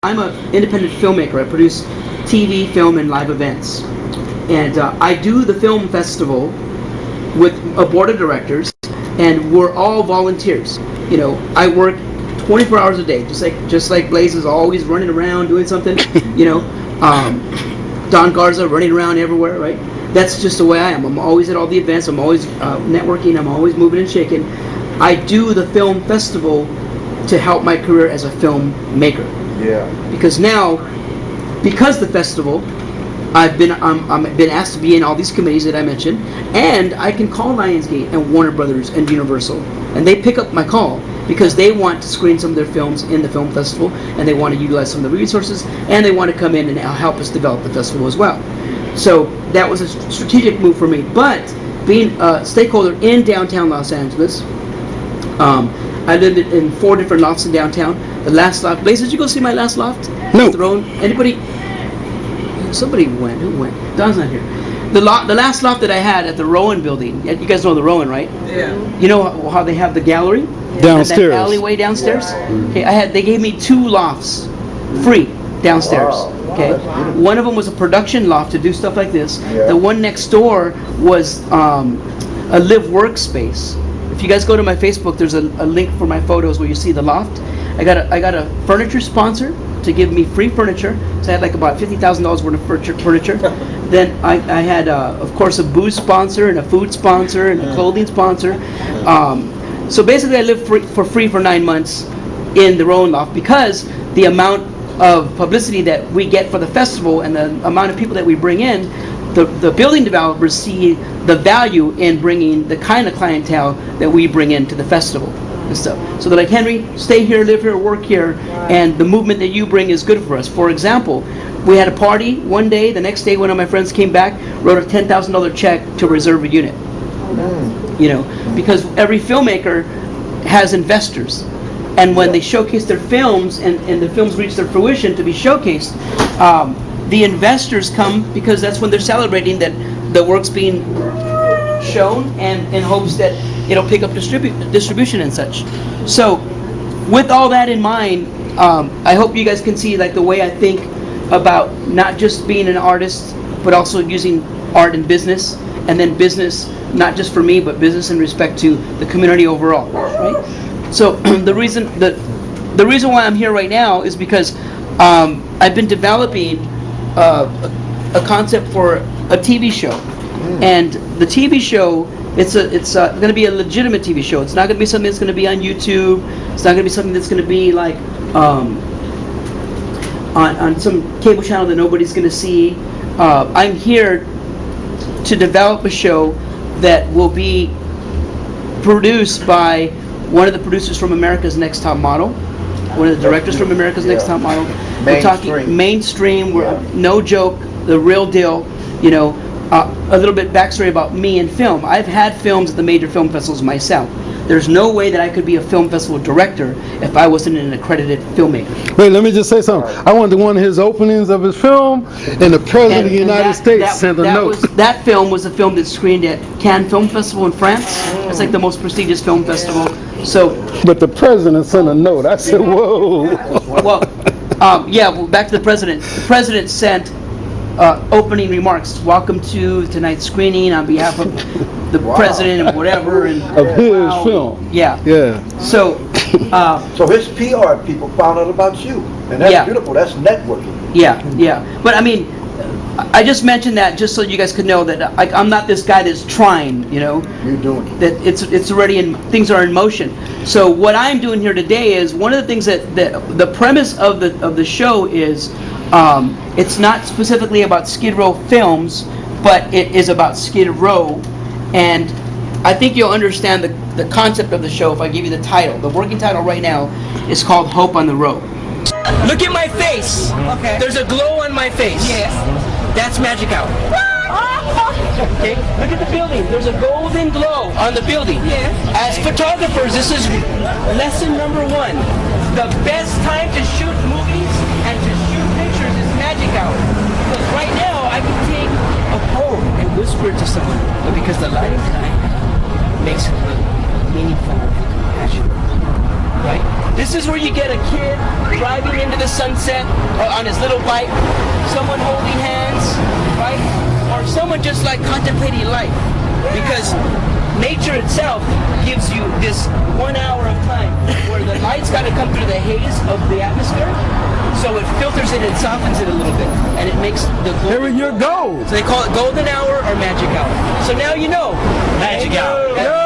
I'm an independent filmmaker. I produce TV, film, and live events. And I do the film festival with a board of directors, and we're all volunteers. You know, I work 24 hours a day, just like Blaze is always running around doing something. You know, Don Garza running around everywhere, right? That's just the way I am. I'm always at all the events. I'm always networking. I'm always moving and shaking. I do the film festival to help my career as a filmmaker. Yeah. Because now, because the festival, I'm been asked to be in all these committees that I mentioned, and I can call Lionsgate and Warner Brothers and Universal, and they pick up my call because they want to screen some of their films in the film festival, and they want to utilize some of the resources, and they want to come in and help us develop the festival as well. So that was a strategic move for me. But being a stakeholder in downtown Los Angeles, I lived in 4 different lofts in downtown. The last loft, Blaze, did you go see my last loft? No. Anybody? Somebody went. Who went? Don's not here. The last loft that I had at the Rowan building. You guys know the Rowan, right? Yeah. You know how they have the gallery downstairs, that alleyway downstairs. Yeah. Okay, they gave me 2 lofts, free downstairs. Wow. Okay. One of them was a production loft to do stuff like this. Yeah. The one next door was a live workspace. If you guys go to my Facebook, there's a link for my photos where you see the loft. I got a furniture sponsor to give me free furniture. So I had like about $50,000 worth of furniture. Then I had, of course, a booze sponsor and a food sponsor and a clothing sponsor. So basically, I lived for free for 9 months in the Rowan Loft because the amount of publicity that we get for the festival and the amount of people that we bring in, the building developers see the value in bringing the kind of clientele that we bring into the festival and stuff. So they're like, Henry, stay here, live here, work here, and the movement that you bring is good for us. For example, we had a party one day. The next day, one of my friends came back, wrote a $10,000 check to reserve a unit. You know, because every filmmaker has investors. And when they showcase their films and the films reach their fruition to be showcased, the investors come because that's when they're celebrating that the work's being shown and in hopes that it'll pick up distribution and such. So with all that in mind, I hope you guys can see like the way I think about not just being an artist, but also using art in business, and then business, not just for me, but business in respect to the community overall, right? So the reason why I'm here right now is because I've been developing a concept for a TV show, and the TV show it's going to be a legitimate TV show. It's not going to be something that's going to be on YouTube. It's not going to be something that's going to be like on some cable channel that nobody's going to see. I'm here to develop a show that will be produced by one of the producers from America's Next Top Model, one of the directors from America's Next Top Model. We're talking mainstream. We're no joke, the real deal. You know, a little bit backstory about me and film. I've had films at the major film festivals myself. There's no way that I could be a film festival director if I wasn't an accredited filmmaker. Wait, let me just say something. I went to one of his openings of his film, and the President of the United States sent a note. That film was a film that screened at Cannes Film Festival in France. It's like the most prestigious film festival. So, but the President sent a note. I said, whoa. Well, back to the President. The President sent opening remarks. Welcome to tonight's screening on behalf of the President and whatever. And of his film. Yeah. Yeah. So, so his PR people found out about you, and that's beautiful. That's networking. Yeah. But I mean, I just mentioned that just so you guys could know that I'm not this guy that's trying. You know. You're doing it. That it's already in. Things are in motion. So what I'm doing here today is one of the things that the premise of the show is. It's not specifically about Skid Row films, but it is about Skid Row, and I think you'll understand the concept of the show if I give you the title. The working title right now is called Hope on the Road. Look at my face. Okay. There's a glow on my face. Yes. That's magic hour. Okay. Look at the building. There's a golden glow on the building. Yes. As photographers, this is lesson number 1. The best time to shoot movies and to shoot pictures is magic hour. Because right now I can take a poem and whisper it to someone, but because the lighting time makes it meaningful and passionate. Right? This This is where you get a kid driving into the sunset on his little bike, someone holding hands, right? Or someone just like contemplating life. Because nature itself gives you this 1 hour of time where the light's got to come through the haze of the atmosphere, so it filters it and softens it a little bit, and it makes the golden. Here in your gold. So they call it golden hour or magic hour. So now you know. Magic hour.